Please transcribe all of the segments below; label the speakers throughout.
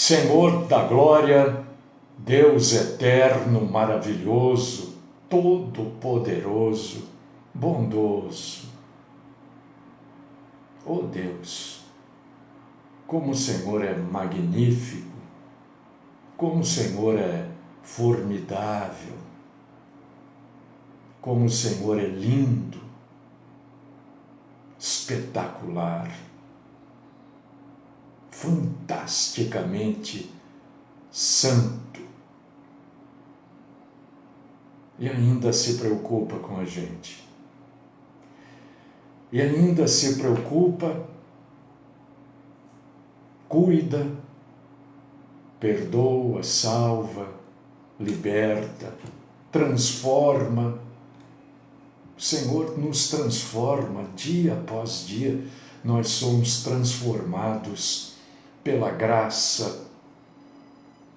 Speaker 1: Senhor da glória, Deus eterno, maravilhoso, todo-poderoso, bondoso. Oh Deus, como o Senhor é magnífico, como o Senhor é formidável, como o Senhor é lindo, espetacular, fantasticamente santo. E ainda se preocupa com a gente. E ainda se preocupa, cuida, perdoa, salva, liberta, transforma. O Senhor nos transforma dia após dia. Nós somos transformados pela graça,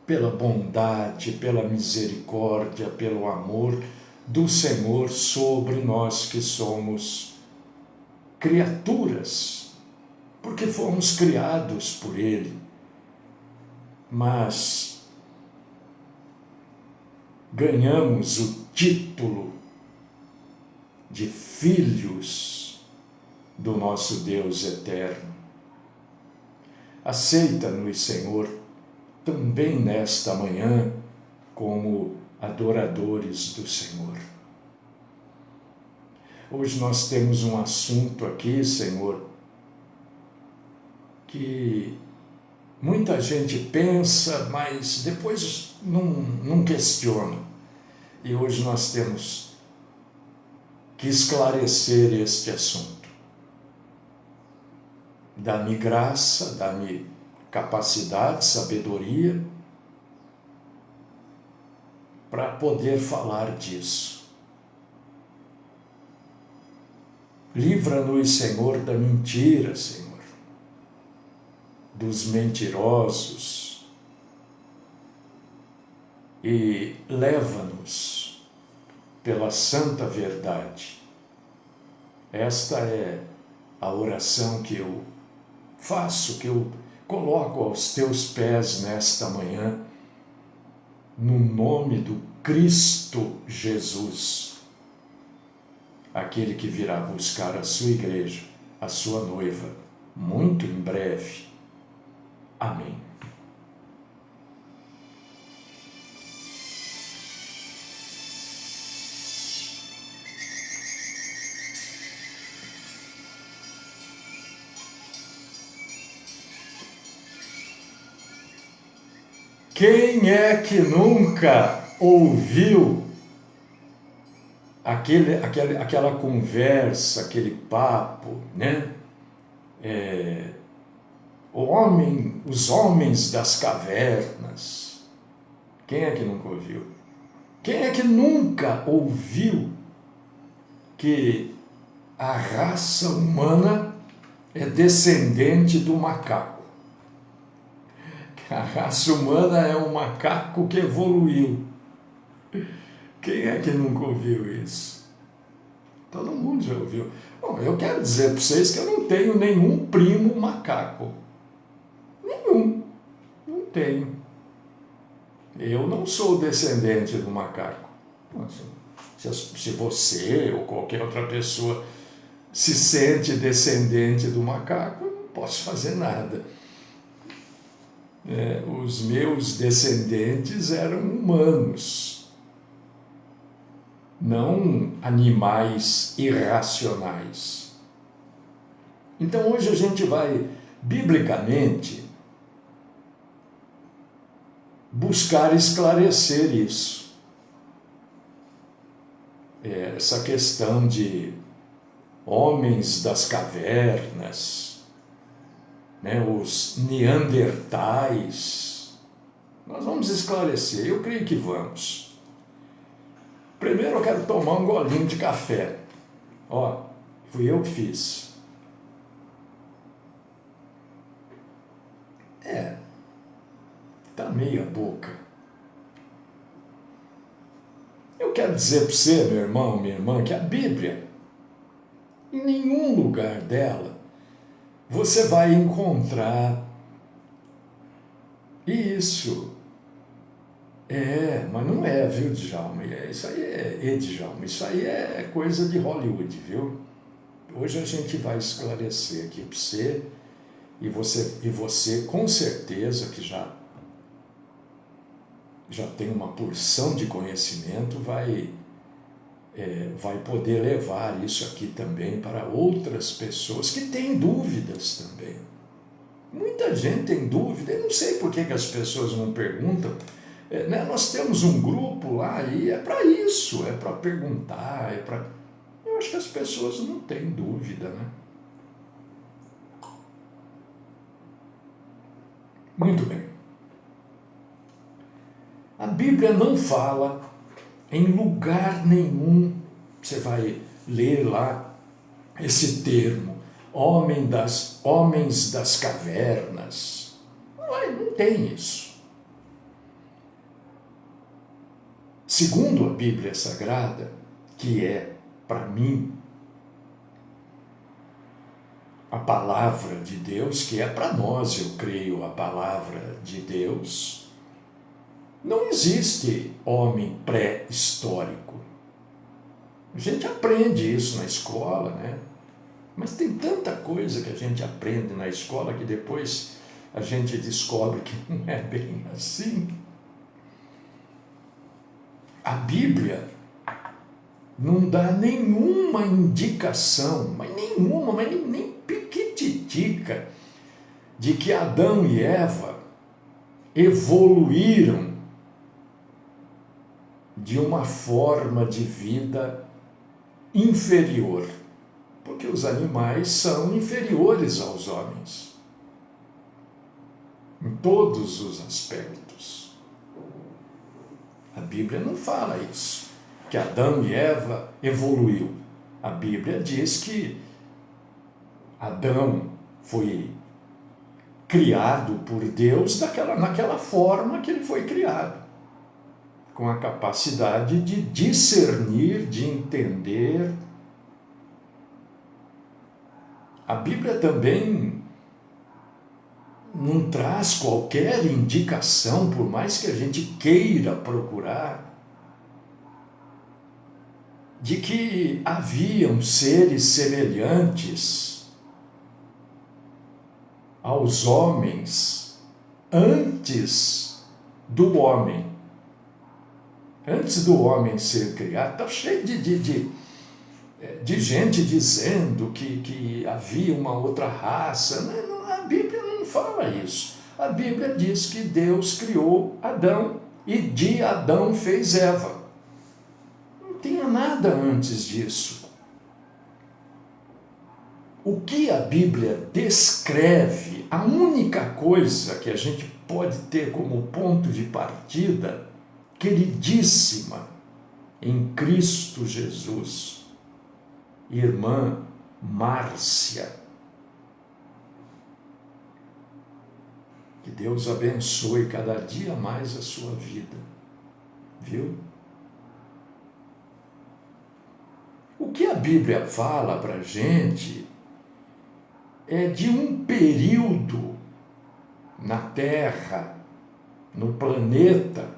Speaker 1: pela bondade, pela misericórdia, pelo amor do Senhor sobre nós que somos criaturas, porque fomos criados por Ele, mas ganhamos o título de filhos do nosso Deus eterno. Aceita-nos, Senhor, também nesta manhã como adoradores do Senhor. Hoje nós temos um assunto aqui, Senhor, que muita gente pensa, mas depois não questiona. E hoje nós temos que esclarecer este assunto. Dá-me graça, dá-me capacidade, sabedoria para poder falar disso. Livra-nos, Senhor, da mentira, Senhor, dos mentirosos, e leva-nos pela santa verdade. Esta é a oração que eu faço, que eu coloco aos teus pés nesta manhã, no nome do Cristo Jesus, aquele que virá buscar a sua igreja, a sua noiva, muito em breve. Amém. Quem é que nunca ouviu aquela conversa, aquele papo, né? Os homens das cavernas. Quem é que nunca ouviu? Quem é que nunca ouviu que a raça humana é descendente do macaco? A raça humana é um macaco que evoluiu. Quem é que nunca ouviu isso? Todo mundo já ouviu. Bom, eu quero dizer para vocês que eu não tenho nenhum primo macaco. Nenhum. Não tenho. Eu não sou descendente do macaco. Se você ou qualquer outra pessoa se sente descendente do macaco, eu não posso fazer nada. Os meus descendentes eram humanos, não animais irracionais. Então hoje a gente vai, biblicamente, buscar esclarecer isso. Essa questão de homens das cavernas, os neandertais. Nós vamos esclarecer, eu creio que vamos. Primeiro eu quero tomar um golinho de café. Fui eu que fiz. Tá meia boca. Eu quero dizer para você, meu irmão, minha irmã, que a Bíblia, em nenhum lugar dela, você vai encontrar Isso. Mas não é, viu, Djalma? Isso aí Djalma, isso aí é coisa de Hollywood, viu? Hoje a gente vai esclarecer aqui para você, e você com certeza que já tem uma porção de conhecimento, vai poder levar isso aqui também para outras pessoas que têm dúvidas também. Muita gente tem dúvida, eu não sei por que as pessoas não perguntam. Nós temos um grupo lá e é para isso, é para perguntar, Eu acho que as pessoas não têm dúvida, né? Muito bem. A Bíblia não fala em lugar nenhum, você vai ler lá esse termo, homens das cavernas. Não tem isso. Segundo a Bíblia Sagrada, que é, para mim, a palavra de Deus, que é para nós, eu creio, a palavra de Deus, não existe homem pré-histórico. A gente aprende isso na escola, né? Mas tem tanta coisa que a gente aprende na escola que depois a gente descobre que não é bem assim. A Bíblia não dá nenhuma indicação, mas nem piquititica, de que Adão e Eva evoluíram de uma forma de vida inferior, porque os animais são inferiores aos homens, em todos os aspectos. A Bíblia não fala isso, que Adão e Eva evoluiu. A Bíblia diz que Adão foi criado por Deus naquela forma que ele foi criado, com a capacidade de discernir, de entender. A Bíblia também não traz qualquer indicação, por mais que a gente queira procurar, de que haviam seres semelhantes aos homens antes do homem. Antes do homem ser criado, está cheio de gente dizendo que havia uma outra raça. A Bíblia não fala isso. A Bíblia diz que Deus criou Adão e de Adão fez Eva. Não tinha nada antes disso. O que a Bíblia descreve, a única coisa que a gente pode ter como ponto de partida, queridíssima, em Cristo Jesus, irmã Márcia, que Deus abençoe cada dia mais a sua vida, viu? O que a Bíblia fala para a gente é de um período na Terra, no planeta,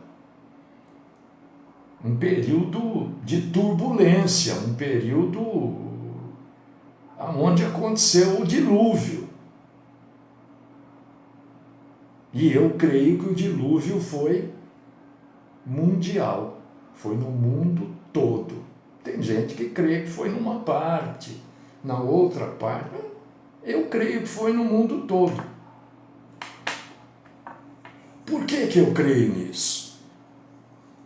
Speaker 1: um período de turbulência, um período onde aconteceu o dilúvio. E eu creio que o dilúvio foi mundial, foi no mundo todo. Tem gente que crê que foi numa parte, na outra parte. Eu creio que foi no mundo todo. Por que eu creio nisso?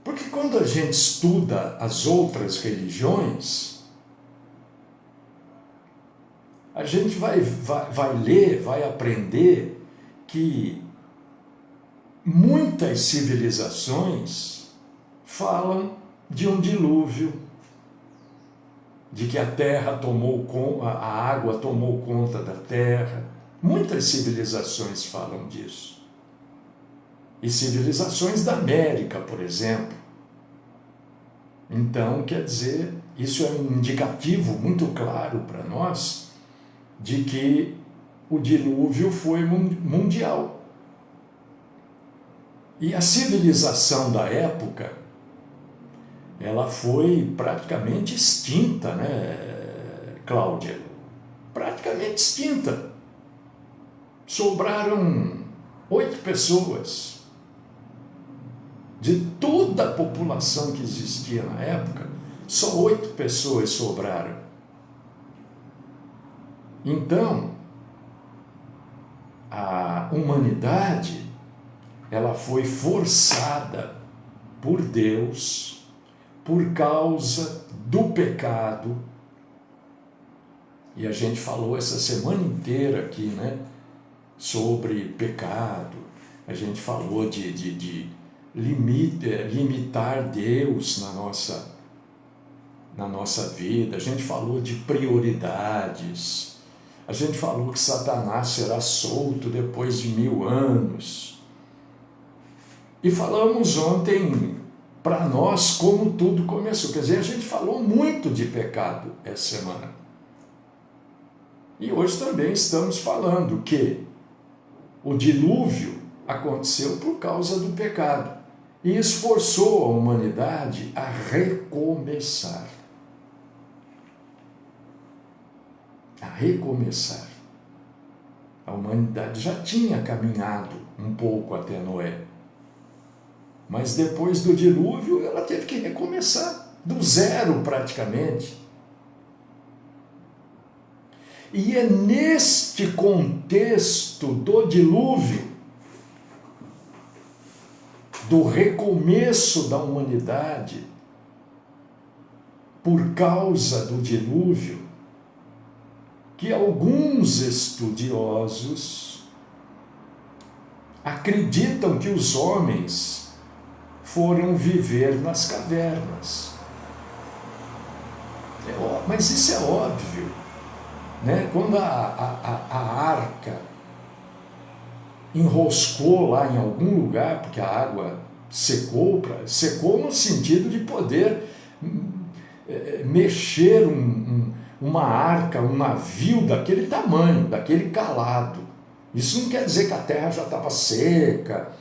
Speaker 1: Porque quando a gente estuda as outras religiões, a gente vai ler, vai aprender que muitas civilizações falam de um dilúvio, de que a água tomou conta da terra. Muitas civilizações falam disso. E civilizações da América, por exemplo. Então, quer dizer, isso é um indicativo muito claro para nós de que o dilúvio foi mundial. E a civilização da época, ela foi praticamente extinta, né, Cláudia? Praticamente extinta. Sobraram 8 pessoas. De toda a população que existia na época, só 8 pessoas sobraram. Então, a humanidade, ela foi forçada por Deus, por causa do pecado. E a gente falou essa semana inteira aqui, né, sobre pecado. A gente falou de limitar Deus na nossa vida. A gente falou de prioridades. A gente falou que Satanás será solto depois de 1000 anos. E falamos ontem para nós como tudo começou. Quer dizer, a gente falou muito de pecado essa semana. E hoje também estamos falando que o dilúvio aconteceu por causa do pecado e esforçou a humanidade a recomeçar. A recomeçar. A humanidade já tinha caminhado um pouco até Noé. Mas depois do dilúvio, ela teve que recomeçar, do zero praticamente. E é neste contexto do dilúvio, do recomeço da humanidade, por causa do dilúvio, que alguns estudiosos acreditam que os homens foram viver nas cavernas. Mas isso é óbvio, né? Quando a arca enroscou lá em algum lugar, porque a água secou no sentido de poder mexer uma arca, um navio daquele tamanho, daquele calado. Isso não quer dizer que a terra já estava seca,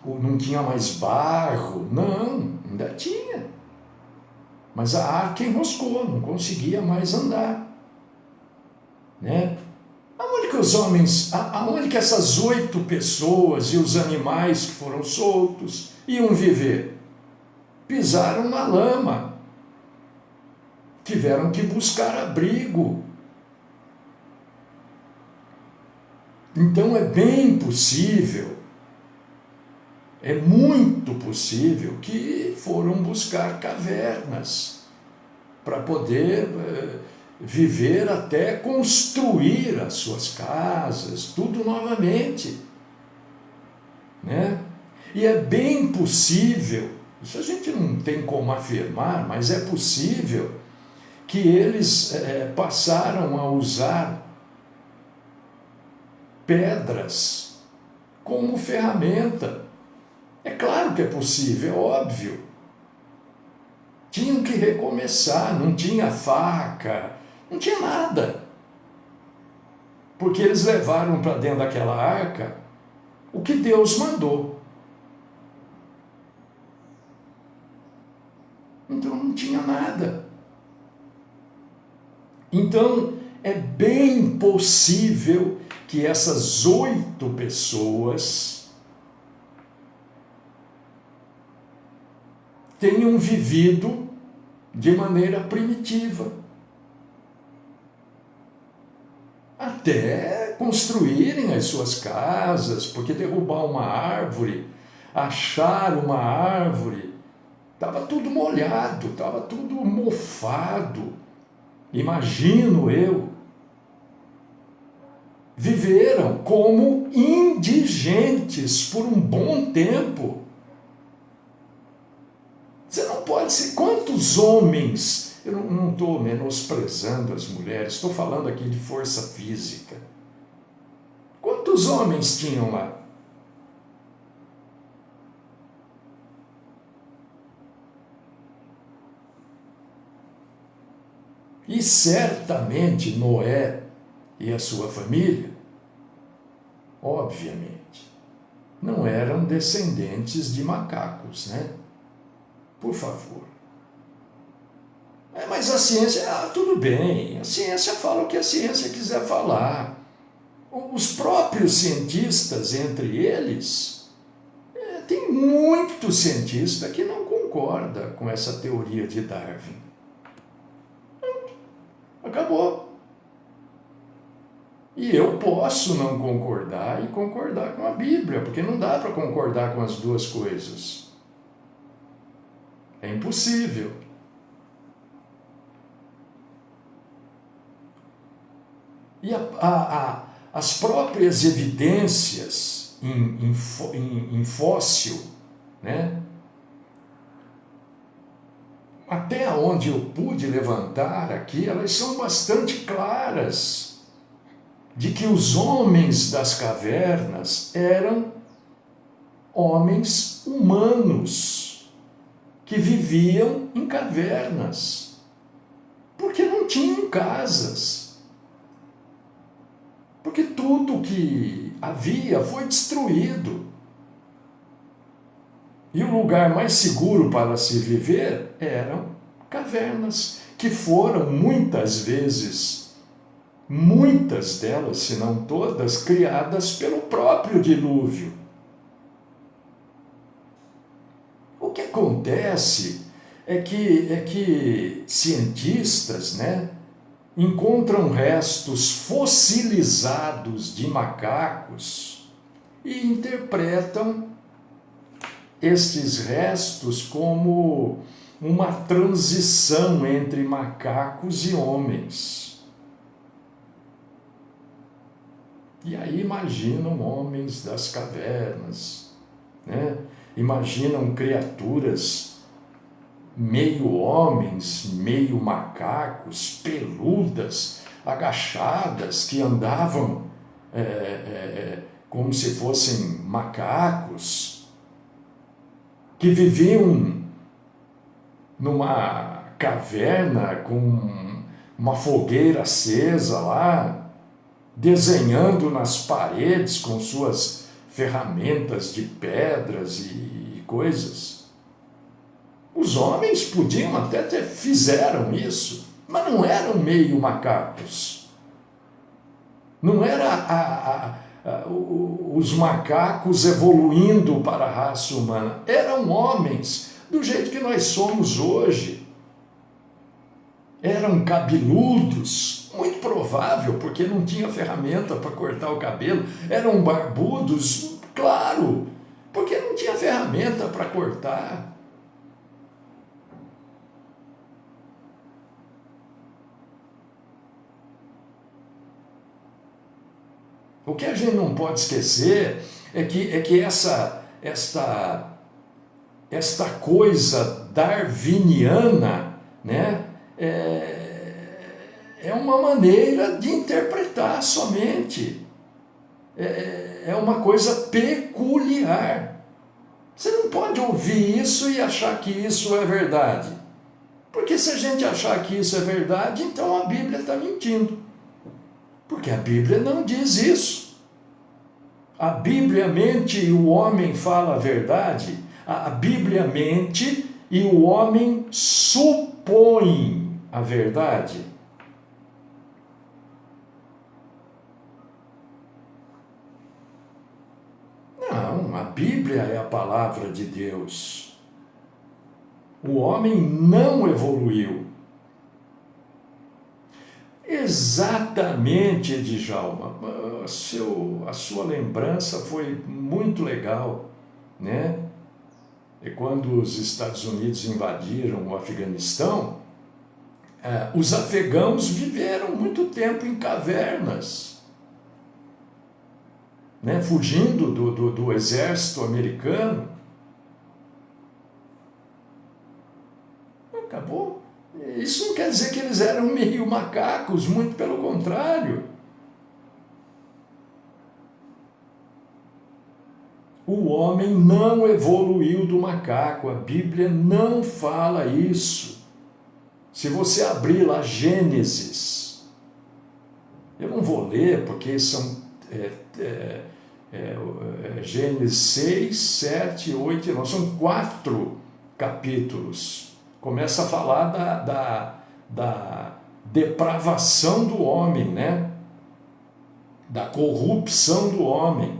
Speaker 1: ou não tinha mais barro. Não, ainda tinha. Mas a arca enroscou, não conseguia mais andar. Né? Aonde que essas 8 pessoas e os animais que foram soltos iam viver? Pisaram na lama. Tiveram que buscar abrigo. Então é bem possível, é muito possível que foram buscar cavernas para poder viver até construir as suas casas, tudo novamente. Né? E é bem possível, isso a gente não tem como afirmar, mas é possível que eles passaram a usar pedras como ferramenta. É claro que é possível, é óbvio. Tinham que recomeçar, não tinha faca, não tinha nada. Porque eles levaram para dentro daquela arca o que Deus mandou. Então não tinha nada. Então é bem possível que essas 8 pessoas tenham vivido de maneira primitiva, até construírem as suas casas, porque derrubar uma árvore, achar uma árvore, estava tudo molhado, estava tudo mofado. Imagino eu. Viveram como indigentes por um bom tempo. Você não pode ser... Quantos homens... Eu não estou menosprezando as mulheres, estou falando aqui de força física. Quantos homens tinham lá? E certamente Noé e a sua família, obviamente, não eram descendentes de macacos, né? Por favor. Mas a ciência, tudo bem, a ciência fala o que a ciência quiser falar. Os próprios cientistas, entre eles, tem muito cientista que não concorda com essa teoria de Darwin. Acabou. E eu posso não concordar e concordar com a Bíblia, porque não dá para concordar com as duas coisas. É impossível. E as próprias evidências em fóssil, né? Até onde eu pude levantar aqui, elas são bastante claras de que os homens das cavernas eram homens humanos que viviam em cavernas, porque não tinham casas. Porque tudo que havia foi destruído. E o lugar mais seguro para se viver eram cavernas, que foram muitas vezes, muitas delas, se não todas, criadas pelo próprio dilúvio. O que acontece é que cientistas, né, encontram restos fossilizados de macacos e interpretam estes restos como uma transição entre macacos e homens. E aí imaginam homens das cavernas, né? Imaginam criaturas meio homens, meio macacos, peludas, agachadas, que andavam como se fossem macacos, que viviam numa caverna com uma fogueira acesa lá, desenhando nas paredes com suas ferramentas de pedras e coisas. Os homens podiam até fizeram isso, mas não eram meio macacos. Não era os macacos evoluindo para a raça humana. Eram homens, do jeito que nós somos hoje. Eram cabeludos, muito provável, porque não tinha ferramenta para cortar o cabelo. Eram barbudos, claro, porque não tinha ferramenta para cortar. O que a gente não pode esquecer é que esta coisa darwiniana, né, é uma maneira de interpretar somente. É uma coisa peculiar. Você não pode ouvir isso e achar que isso é verdade. Porque se a gente achar que isso é verdade, então a Bíblia está mentindo. Porque a Bíblia não diz isso. A Bíblia mente e o homem fala a verdade. A Bíblia mente e o homem supõe a verdade. Não, a Bíblia é a palavra de Deus. O homem não evoluiu. Exatamente, Edjalma. A sua lembrança foi muito legal, né? E quando os Estados Unidos invadiram o Afeganistão, os afegãos viveram muito tempo em cavernas, né? Fugindo do exército americano. Acabou. Isso não quer dizer que eles eram meio macacos, muito pelo contrário. O homem não evoluiu do macaco, a Bíblia não fala isso. Se você abrir lá Gênesis, eu não vou ler porque são Gênesis 6, 7, 8 e 9. São 4 capítulos. Começa a falar da depravação do homem, né? Da corrupção do homem.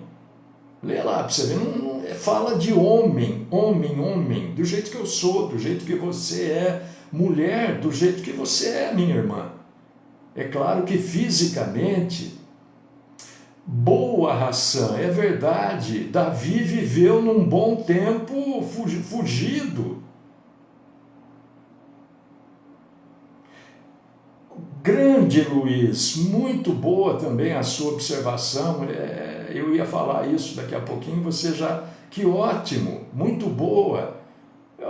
Speaker 1: Lê lá para você ver, fala de homem, do jeito que eu sou, do jeito que você é, mulher, do jeito que você é, minha irmã. É claro que fisicamente, boa ração, é verdade, Davi viveu num bom tempo fugido. Grande, Luiz, muito boa também a sua observação, eu ia falar isso daqui a pouquinho, você já, que ótimo, muito boa.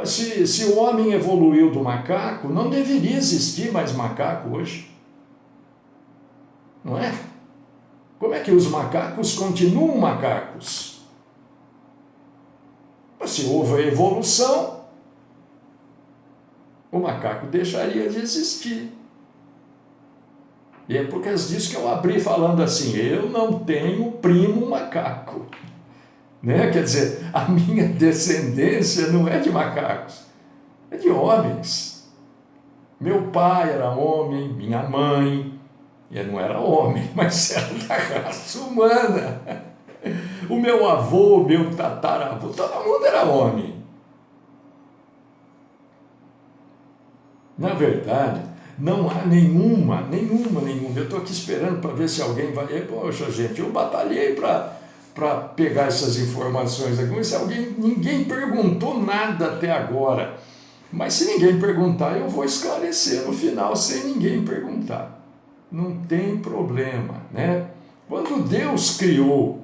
Speaker 1: Se o homem evoluiu do macaco, não deveria existir mais macaco hoje, não é? Como é que os macacos continuam macacos? Mas se houve a evolução, o macaco deixaria de existir. E é por causa disso que eu abri falando assim, eu não tenho primo macaco. Né? Quer dizer, a minha descendência não é de macacos, é de homens. Meu pai era homem, minha mãe, ele não era homem, mas era da raça humana. O meu avô, meu tataravô, todo mundo era homem. Na verdade, não há nenhuma. Eu estou aqui esperando para ver se alguém vai... Poxa, gente, eu batalhei para pegar essas informações aqui, mas ninguém perguntou nada até agora. Mas se ninguém perguntar, eu vou esclarecer no final sem ninguém perguntar. Não tem problema, né? Quando Deus criou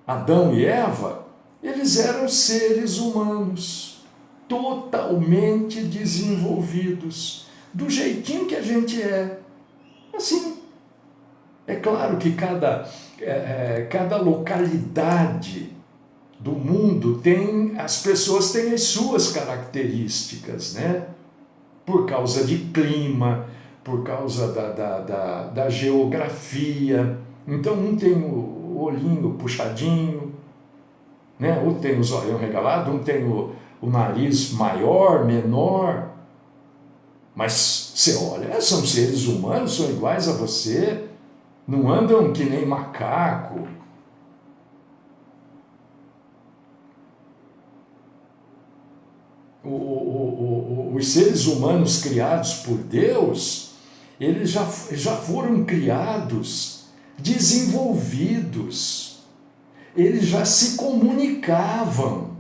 Speaker 1: Adão e Eva, eles eram seres humanos, totalmente desenvolvidos, do jeitinho que a gente é. Assim, é claro que cada localidade do mundo as pessoas têm as suas características, né? Por causa de clima, por causa da geografia. Então, um tem o olhinho puxadinho, né? Um tem os olhos regalados, um tem o nariz maior, menor. Mas você olha, são seres humanos, são iguais a você, não andam que nem macaco. Os seres humanos criados por Deus, eles já foram criados, desenvolvidos, eles já se comunicavam,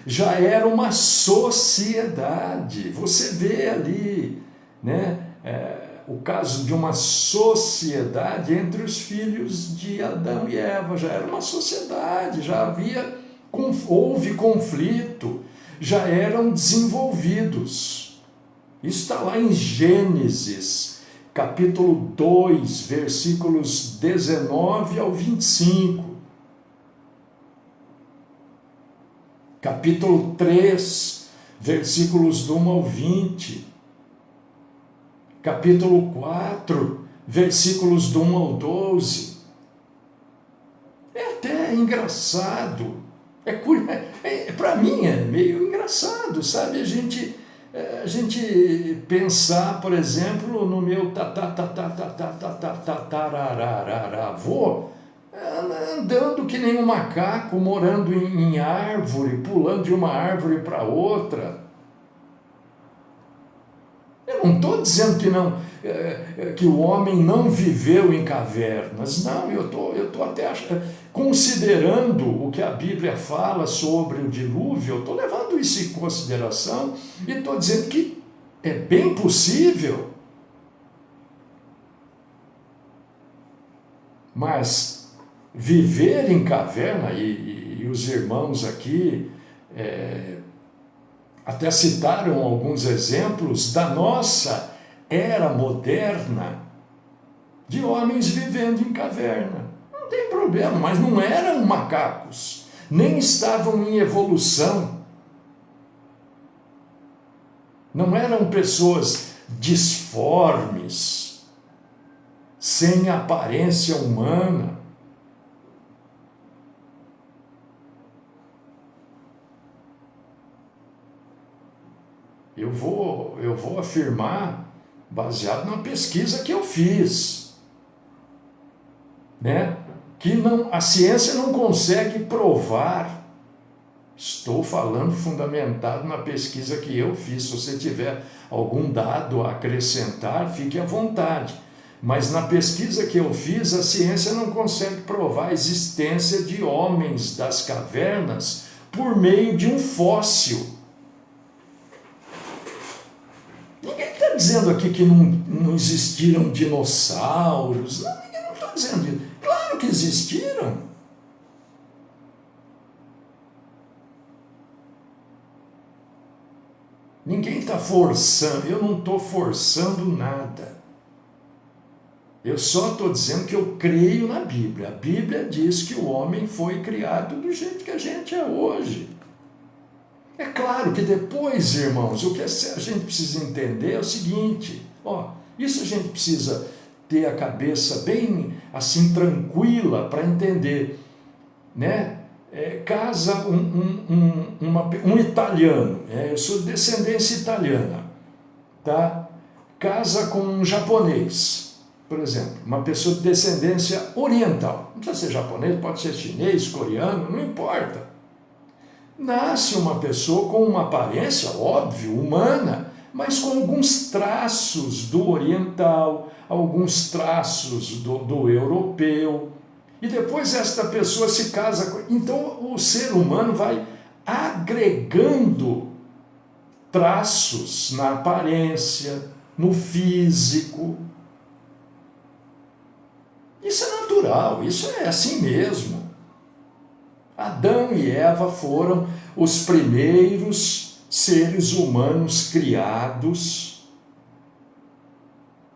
Speaker 1: já era uma sociedade. Você vê ali, né, o caso de uma sociedade entre os filhos de Adão e Eva, já era uma sociedade, houve conflito, já eram desenvolvidos. Isso está lá em Gênesis, capítulo 2, versículos 19 ao 25. Capítulo 3, versículos do 1 ao 20. Capítulo 4, versículos do 1 ao 12. É até engraçado. Para mim é meio engraçado, sabe? A gente pensar, por exemplo, no meu tataravô, andando que nem um macaco, morando em árvore, pulando de uma árvore para outra. Eu não estou dizendo que o homem não viveu em cavernas. Não, eu estou até considerando o que a Bíblia fala sobre o dilúvio, eu estou levando isso em consideração e estou dizendo que é bem possível. Mas viver em caverna, e os irmãos aqui até citaram alguns exemplos da nossa era moderna, de homens vivendo em caverna. Não tem problema, mas não eram macacos, nem estavam em evolução. Não eram pessoas disformes, sem aparência humana. Eu vou afirmar baseado numa pesquisa que eu fiz, né? Que a ciência não consegue provar. Estou falando fundamentado na pesquisa que eu fiz. Se você tiver algum dado a acrescentar, fique à vontade. Mas na pesquisa que eu fiz, a ciência não consegue provar a existência de homens das cavernas por meio de um fóssil. Ninguém está dizendo aqui que não existiram dinossauros. Não, ninguém não está dizendo isso. Claro que existiram. Ninguém está forçando, eu não estou forçando nada. Eu só estou dizendo que eu creio na Bíblia. A Bíblia diz que o homem foi criado do jeito que a gente é hoje. É claro que depois, irmãos, o que a gente precisa entender é o seguinte, isso a gente precisa ter a cabeça bem assim tranquila para entender, né? Casa um italiano, eu sou de descendência italiana, tá? Casa com um japonês, por exemplo, uma pessoa de descendência oriental, não precisa ser japonês, pode ser chinês, coreano, não importa. Nasce uma pessoa com uma aparência, óbvio, humana, mas com alguns traços do oriental, alguns traços do europeu. E depois esta pessoa se casa com... Então o ser humano vai agregando traços na aparência, no físico. Isso é natural, isso é assim mesmo. Adão e Eva foram os primeiros seres humanos criados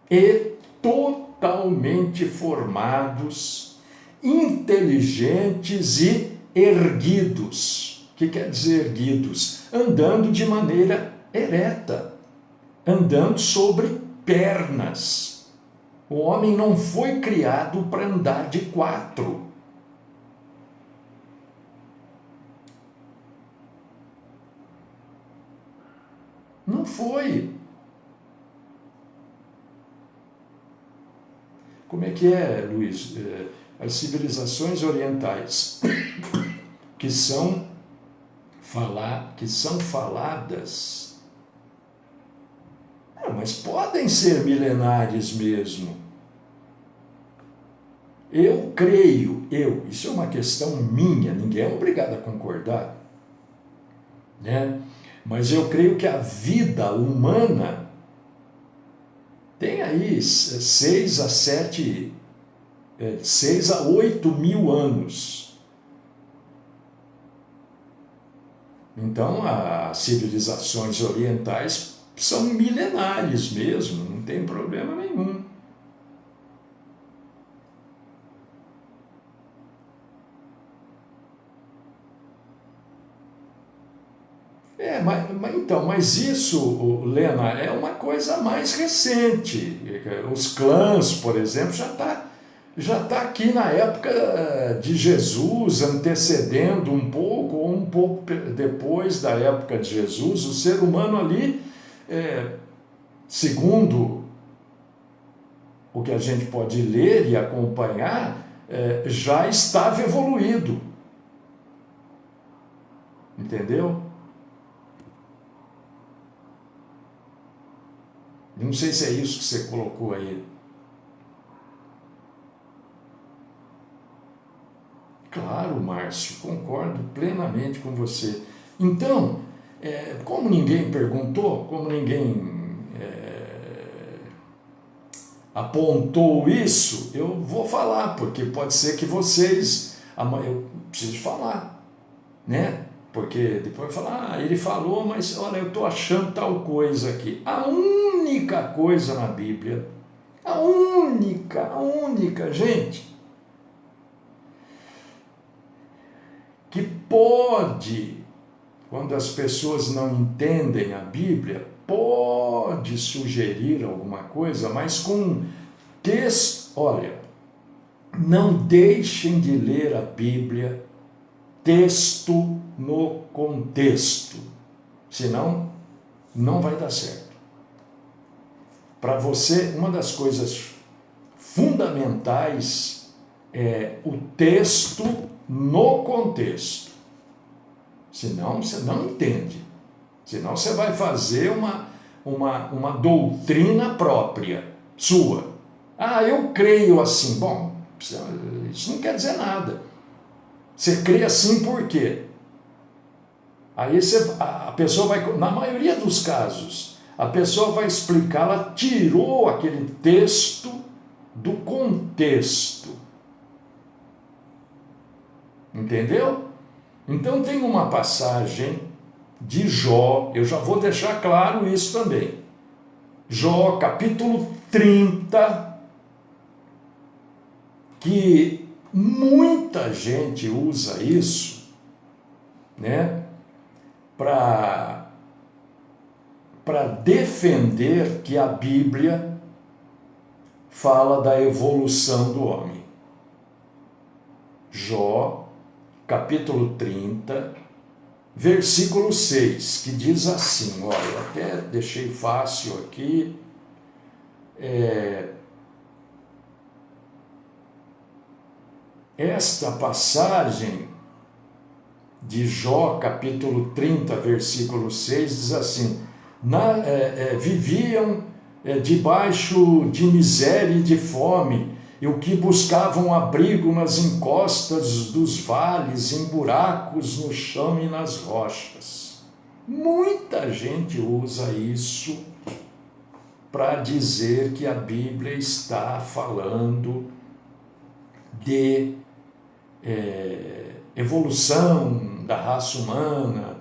Speaker 1: e totalmente formados, inteligentes e erguidos. O que quer dizer erguidos? Andando de maneira ereta, andando sobre pernas. O homem não foi criado para andar de quatro. Não foi. Como é que é, Luiz? As civilizações orientais que são faladas, mas podem ser milenares mesmo. Eu creio, isso é uma questão minha, ninguém é obrigado a concordar, né? Mas eu creio que a vida humana tem aí 6 a 8 mil anos. Então, as civilizações orientais são milenares mesmo, não tem problema nenhum. Mas isso, Lena, é uma coisa mais recente. Os clãs, por exemplo, já tá aqui na época de Jesus, antecedendo um pouco, ou um pouco depois da época de Jesus. O ser humano ali, segundo o que a gente pode ler e acompanhar, já estava evoluído. Entendeu? Não sei se é isso que você colocou aí. Claro, Márcio, concordo plenamente com você. Então, como ninguém perguntou, como ninguém apontou isso, eu vou falar, porque pode ser que vocês... Eu preciso falar, né? Porque depois vai falar, ele falou, mas olha, eu estou achando tal coisa aqui. A única coisa na Bíblia, a única, gente, que pode, quando as pessoas não entendem a Bíblia, pode sugerir alguma coisa, mas com texto, olha, não deixem de ler a Bíblia, texto no contexto, senão não vai dar certo. Para você, uma das coisas fundamentais é o texto no contexto. Senão você não entende. Senão você vai fazer uma doutrina própria, sua. Ah, eu creio assim. Bom, isso não quer dizer nada. Você crê assim por quê? Aí a pessoa vai, na maioria dos casos, a pessoa vai explicar, ela tirou aquele texto do contexto. Entendeu? Então tem uma passagem de Jó, eu já vou deixar claro isso também. Jó, capítulo 30, que muita gente usa isso, né, para defender que a Bíblia fala da evolução do homem. Jó, capítulo 30, versículo 6, que diz assim, olha, eu até deixei fácil aqui, esta passagem de Jó, capítulo 30, versículo 6, diz assim, viviam debaixo de miséria e de fome, e o que buscavam abrigo nas encostas dos vales, em buracos no chão e nas rochas. Muita gente usa isso para dizer que a Bíblia está falando de evolução da raça humana,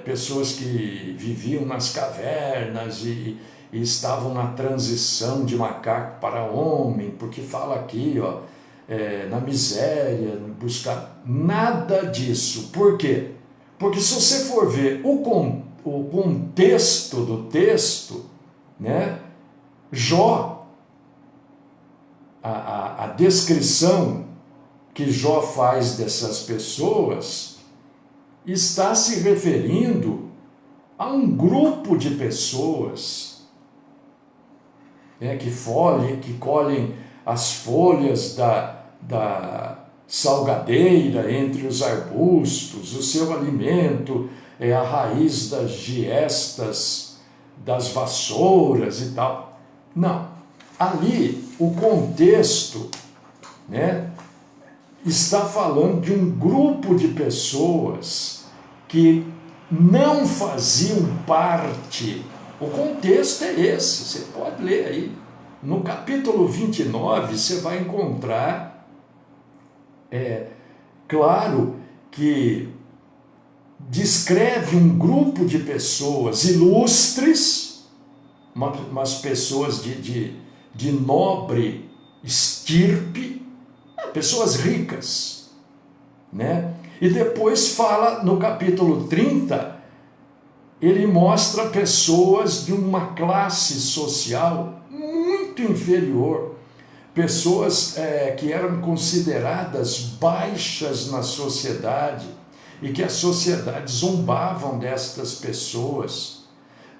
Speaker 1: pessoas que viviam nas cavernas e estavam na transição de macaco para homem, porque fala aqui, ó, na miséria, buscar nada disso. Por quê? Porque se você for ver o contexto do texto, né, Jó, a descrição que Jó faz dessas pessoas está se referindo a um grupo de pessoas que colhem as folhas da salgadeira entre os arbustos, o seu alimento é a raiz das giestas, das vassouras e tal. Não, ali o contexto, né, está falando de um grupo de pessoas que não faziam parte. O contexto é esse, você pode ler aí. No capítulo 29, você vai encontrar, claro, que descreve um grupo de pessoas ilustres, umas pessoas de nobre estirpe, pessoas ricas, né? E depois fala, no capítulo 30, ele mostra pessoas de uma classe social muito inferior, pessoas que eram consideradas baixas na sociedade e que a sociedade zombavam destas pessoas,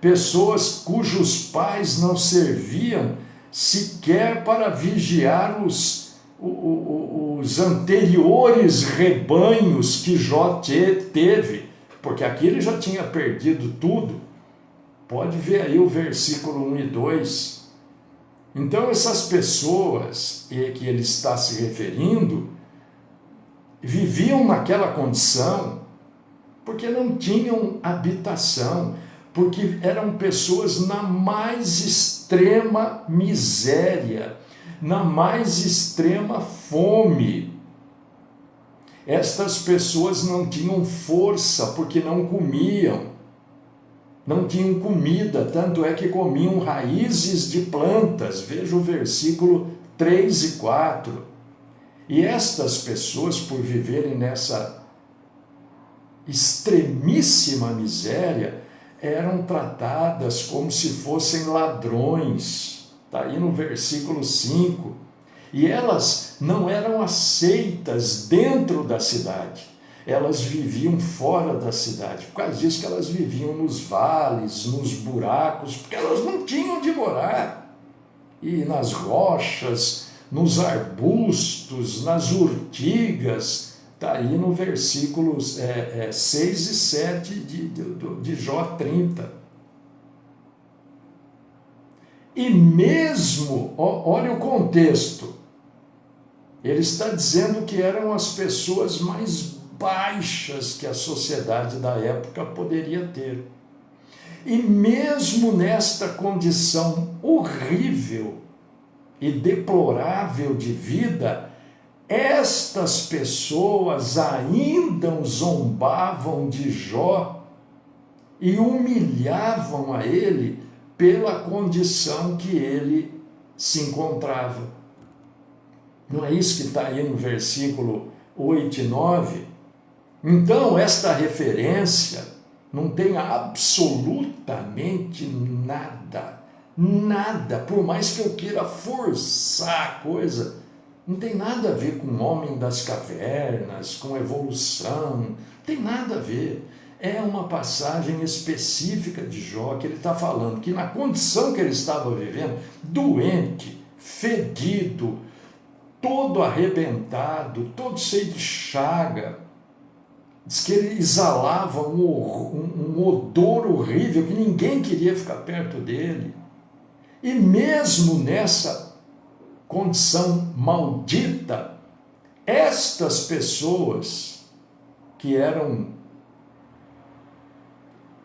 Speaker 1: pessoas cujos pais não serviam sequer para vigiar os anteriores rebanhos que Jó teve, porque aqui ele já tinha perdido tudo. Pode ver aí o versículo 1 e 2. Então essas pessoas que ele está se referindo viviam naquela condição porque não tinham habitação, porque eram pessoas na mais extrema miséria, na mais extrema fome. Estas pessoas não tinham força porque não comiam, não tinham comida, tanto é que comiam raízes de plantas. Veja o versículo 3 e 4. E estas pessoas, por viverem nessa extremíssima miséria, eram tratadas como se fossem ladrões. Está aí no versículo 5. E elas não eram aceitas dentro da cidade. elas viviam fora da cidade. Por causa disso que elas viviam nos vales, nos buracos, porque elas não tinham onde morar. E nas rochas, nos arbustos, nas urtigas. Está aí no versículos 6 e 7 de Jó 30. E mesmo, olha o contexto, ele está dizendo que eram as pessoas mais baixas que a sociedade da época poderia ter. E mesmo nesta condição horrível e deplorável de vida, estas pessoas ainda zombavam de Jó e humilhavam a ele pela condição que ele se encontrava. Não é isso que está aí no versículo 8 e 9? Então, esta referência não tem absolutamente nada, por mais que eu queira forçar a coisa, não tem nada a ver com o homem das cavernas, com evolução, não tem nada a ver. É uma passagem específica de Jó, que ele está falando que na condição que ele estava vivendo, doente, fedido, todo arrebentado, todo cheio de chaga, diz que ele exalava um odor horrível, que ninguém queria ficar perto dele. E mesmo nessa condição maldita, estas pessoas que eram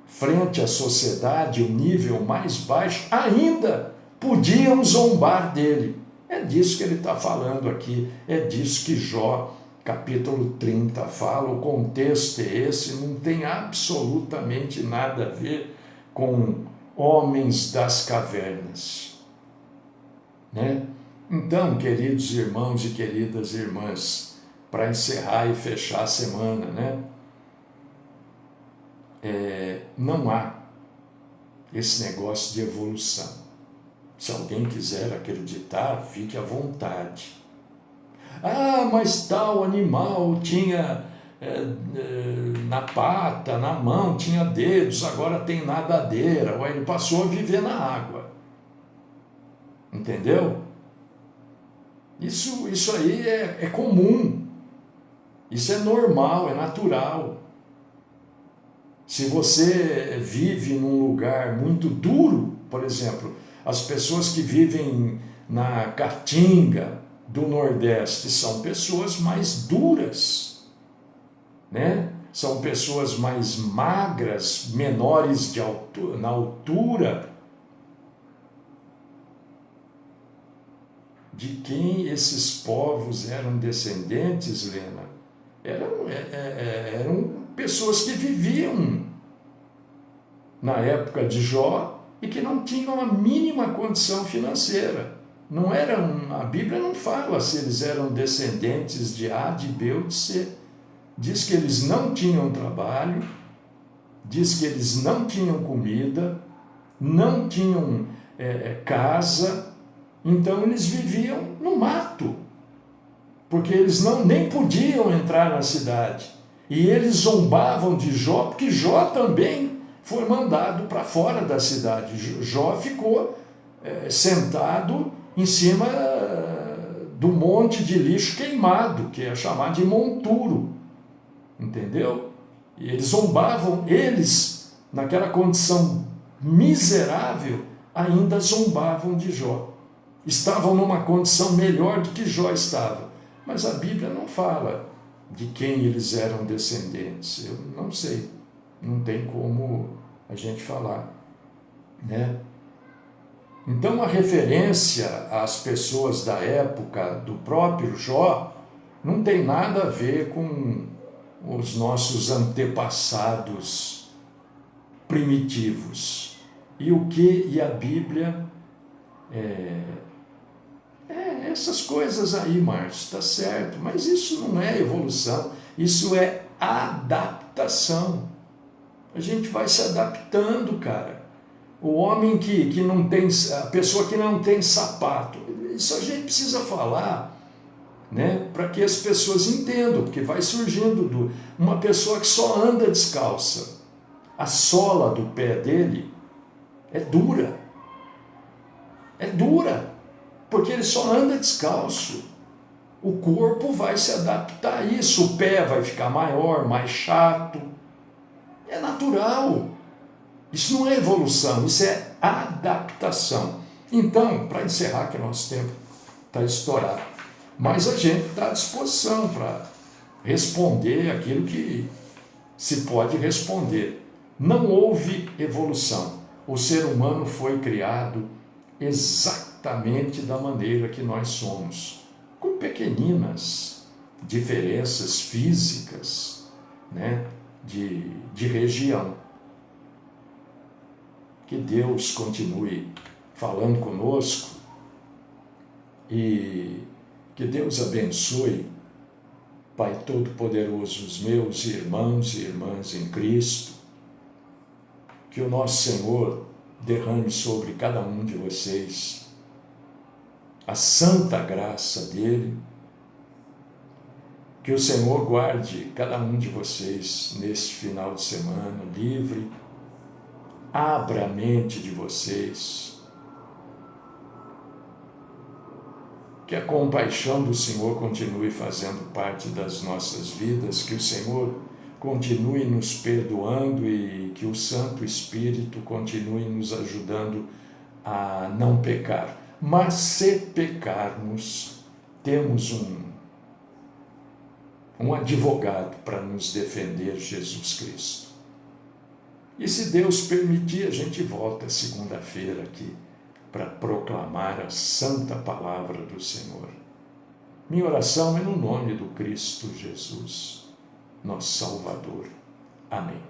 Speaker 1: frente à sociedade, o nível mais baixo, ainda podiam zombar dele. É disso que ele está falando aqui, é disso que Jó, capítulo 30, fala. O contexto é esse, não tem absolutamente nada a ver com homens das cavernas, né? Então, queridos irmãos e queridas irmãs, para encerrar e fechar a semana, né? Não há esse negócio de evolução. Se alguém quiser acreditar, fique à vontade. Ah, mas tal animal tinha na pata, na mão, tinha dedos, agora tem nadadeira. Ou ele passou a viver na água. Entendeu? Isso aí é comum. Isso é normal, é natural. Se você vive num lugar muito duro, por exemplo, as pessoas que vivem na Caatinga do Nordeste são pessoas mais duras, né? São pessoas mais magras, menores na altura. De quem esses povos eram descendentes, Lena? Eram pessoas que viviam na época de Jó e que não tinham a mínima condição financeira. A Bíblia não fala se eles eram descendentes de A, de B ou de C. Diz que eles não tinham trabalho, diz que eles não tinham comida, não tinham casa, então eles viviam no mato, porque eles nem podiam entrar na cidade. E eles zombavam de Jó, porque Jó também foi mandado para fora da cidade. Jó ficou sentado em cima do monte de lixo queimado, que é chamado de monturo. Entendeu? E eles zombavam, eles, naquela condição miserável, ainda zombavam de Jó. Estavam numa condição melhor do que Jó estava. Mas a Bíblia não fala de quem eles eram descendentes. Eu não sei. Não tem como a gente falar, né? Então, a referência às pessoas da época do próprio Jó não tem nada a ver com os nossos antepassados primitivos. E a Bíblia essas coisas aí, Márcio, está certo, mas isso não é evolução, isso é adaptação. A gente vai se adaptando, cara. O homem que não tem, a pessoa que não tem sapato, isso a gente precisa falar, né? Para que as pessoas entendam, porque vai surgindo uma pessoa que só anda descalça. A sola do pé dele é dura. É dura, porque ele só anda descalço. O corpo vai se adaptar a isso, o pé vai ficar maior, mais chato. É natural. Isso não é evolução, isso é adaptação. Então, para encerrar, que nosso tempo está estourado, mas a gente está à disposição para responder aquilo que se pode responder. Não houve evolução. O ser humano foi criado exatamente da maneira que nós somos, com pequeninas diferenças físicas, né, de região. Que Deus continue falando conosco e que Deus abençoe, Pai Todo-Poderoso, os meus irmãos e irmãs em Cristo, que o nosso Senhor derrame sobre cada um de vocês a santa graça dele, que o Senhor guarde cada um de vocês neste final de semana livre, abra a mente de vocês, que a compaixão do Senhor continue fazendo parte das nossas vidas, que o Senhor continue nos perdoando e que o Santo Espírito continue nos ajudando a não pecar. Mas se pecarmos, temos um advogado para nos defender, Jesus Cristo. E se Deus permitir, a gente volta segunda-feira aqui para proclamar a santa palavra do Senhor. Minha oração é no nome do Cristo Jesus, nosso Salvador. Amém.